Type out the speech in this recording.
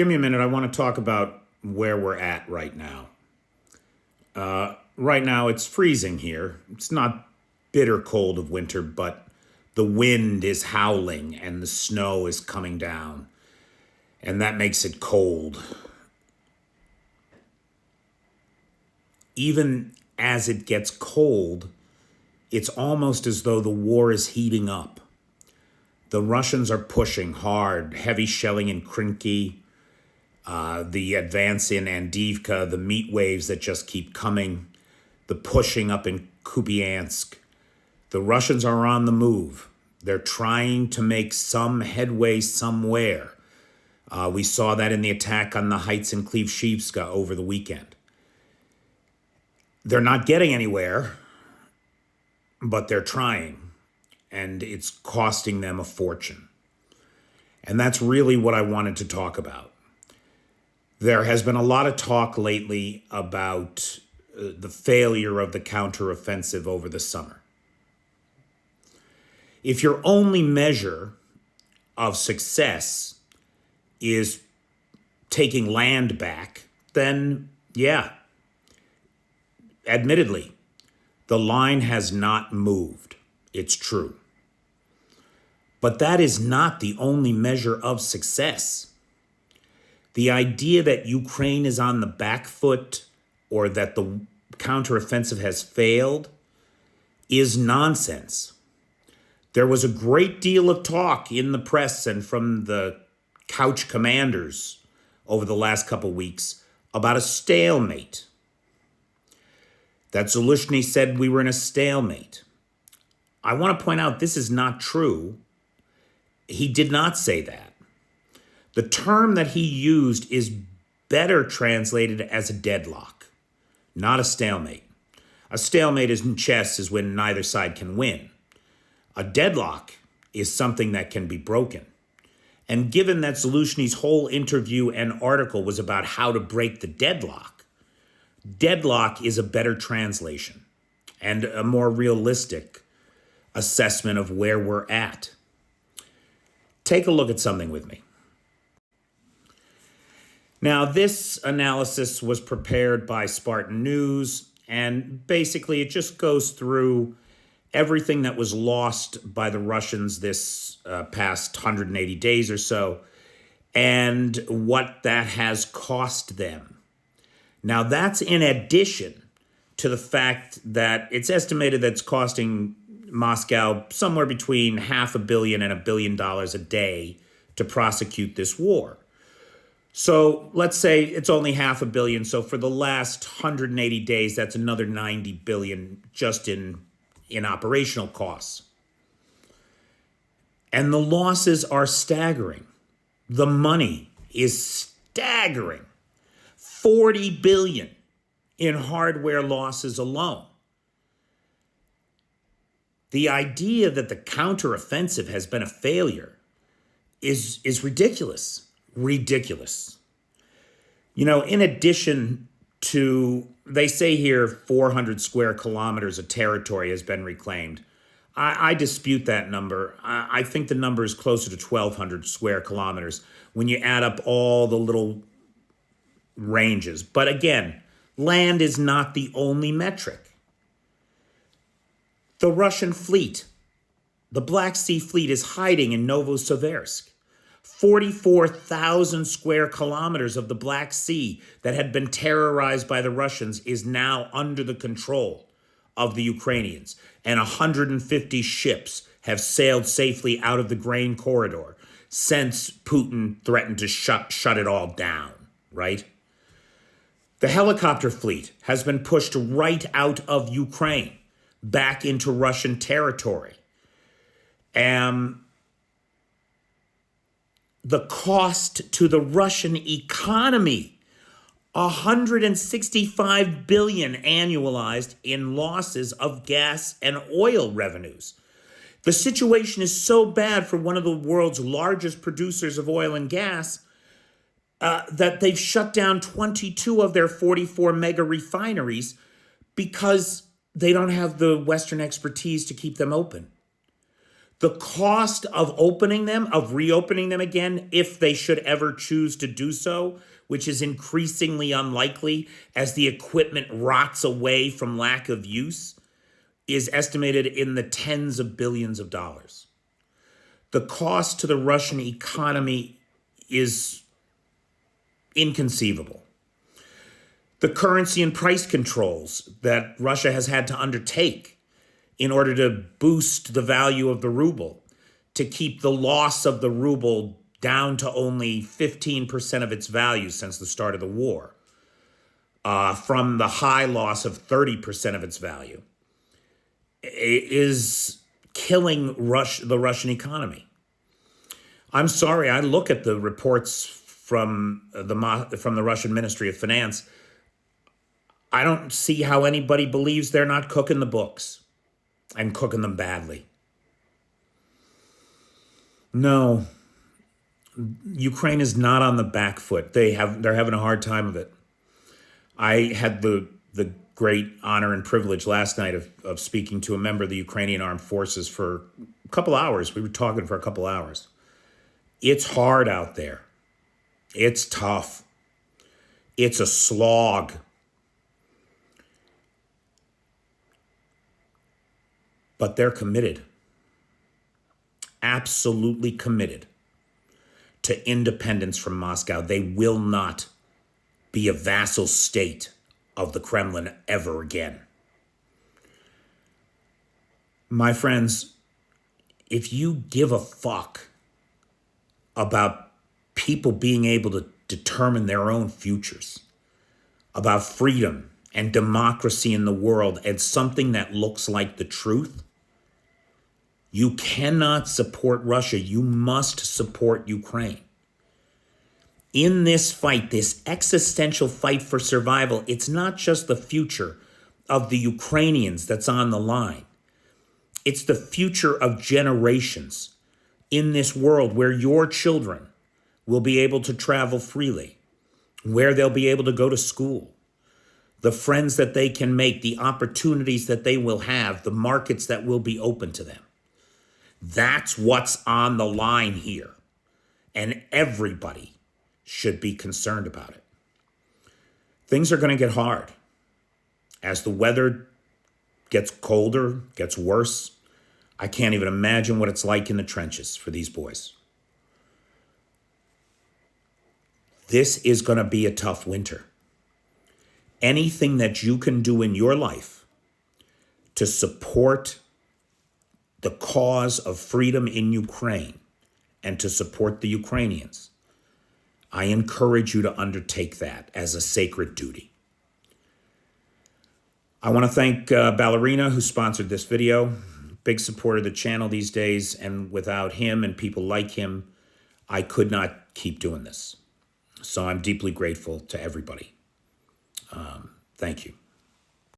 Give me a minute. I want to talk about where we're at right now. Right now, it's freezing here. It's not bitter cold of winter, but the wind is howling and the snow is coming down, and that makes it cold. Even as it gets cold, it's almost as though the war is heating up. The Russians are pushing hard, heavy shelling in Krinky, the advance in Avdiivka, the meat waves that just keep coming, the pushing up in Kupiansk. The Russians are on the move. They're trying to make some headway somewhere. We saw that in the attack on the heights in Klivshivska over the weekend. They're not getting anywhere, but they're trying, and it's costing them a fortune. And that's really what I wanted to talk about. There has been a lot of talk lately about the failure of the counteroffensive over the summer. If your only measure of success is taking land back, then yeah, admittedly, the line has not moved. It's true. But that is not the only measure of success. The idea that Ukraine is on the back foot or that the counteroffensive has failed is nonsense. There was a great deal of talk in the press and from the couch commanders over the last couple weeks about a stalemate. That Zelensky said we were in a stalemate. I want to point out this is not true. He did not say that. The term that he used is better translated as a deadlock, not a stalemate. A stalemate in chess is when neither side can win. A deadlock is something that can be broken. And given that Zelensky's whole interview and article was about how to break the deadlock, deadlock is a better translation and a more realistic assessment of where we're at. Take a look at something with me. Now, this analysis was prepared by Spartan News, and basically it just goes through everything that was lost by the Russians this past 180 days or so, and what that has cost them. Now, that's in addition to the fact that it's estimated that it's costing Moscow somewhere between $500 million and $1 billion a day to prosecute this war. So let's say it's only $500 million. So for the last 180 days, that's another $90 billion just in operational costs. And the losses are staggering. The money is staggering. $40 billion in hardware losses alone. The idea that the counteroffensive has been a failure is ridiculous. Ridiculous. You know, in addition to, they say here 400 square kilometers of territory has been reclaimed. I dispute that number. I think the number is closer to 1,200 square kilometers when you add up all the little ranges. But again, land is not the only metric. The Russian fleet, the Black Sea Fleet, is hiding in Novosibirsk. 44,000 square kilometers of the Black Sea that had been terrorized by the Russians is now under the control of the Ukrainians. And 150 ships have sailed safely out of the grain corridor since Putin threatened to shut it all down, right? The helicopter fleet has been pushed right out of Ukraine, back into Russian territory. The cost to the Russian economy, $165 billion annualized in losses of gas and oil revenues. The situation is so bad for one of the world's largest producers of oil and gas that they've shut down 22 of their 44 mega refineries because they don't have the Western expertise to keep them open. The cost of opening them, of reopening them again, if they should ever choose to do so, which is increasingly unlikely as the equipment rots away from lack of use, is estimated in the tens of billions of dollars. The cost to the Russian economy is inconceivable. The currency and price controls that Russia has had to undertake in order to boost the value of the ruble, to keep the loss of the ruble down to only 15% of its value since the start of the war, from the high loss of 30% of its value, is killing the Russian economy. I'm sorry, I look at the reports from the Russian Ministry of Finance. I don't see how anybody believes they're not cooking the books and cooking them badly. No, Ukraine is not on the back foot. They're having a hard time of it. I had the great honor and privilege last night of speaking to a member of the Ukrainian Armed Forces for a couple hours. We were talking for a couple hours. It's hard out there. It's tough. It's a slog. But they're committed, absolutely committed to independence from Moscow. They will not be a vassal state of the Kremlin ever again. My friends, if you give a fuck about people being able to determine their own futures, about freedom and democracy in the world and something that looks like the truth, you cannot support Russia. You must support Ukraine. In this fight, this existential fight for survival, it's not just the future of the Ukrainians that's on the line. It's the future of generations in this world where your children will be able to travel freely, where they'll be able to go to school, the friends that they can make, the opportunities that they will have, the markets that will be open to them. That's what's on the line here. And everybody should be concerned about it. Things are going to get hard. As the weather gets colder, gets worse, I can't even imagine what it's like in the trenches for these boys. This is going to be a tough winter. Anything that you can do in your life to support the cause of freedom in Ukraine and to support the Ukrainians, I encourage you to undertake that as a sacred duty. I want to thank Ballerina, who sponsored this video. Big supporter of the channel these days, and without him and people like him, I could not keep doing this. So I'm deeply grateful to everybody. Thank you.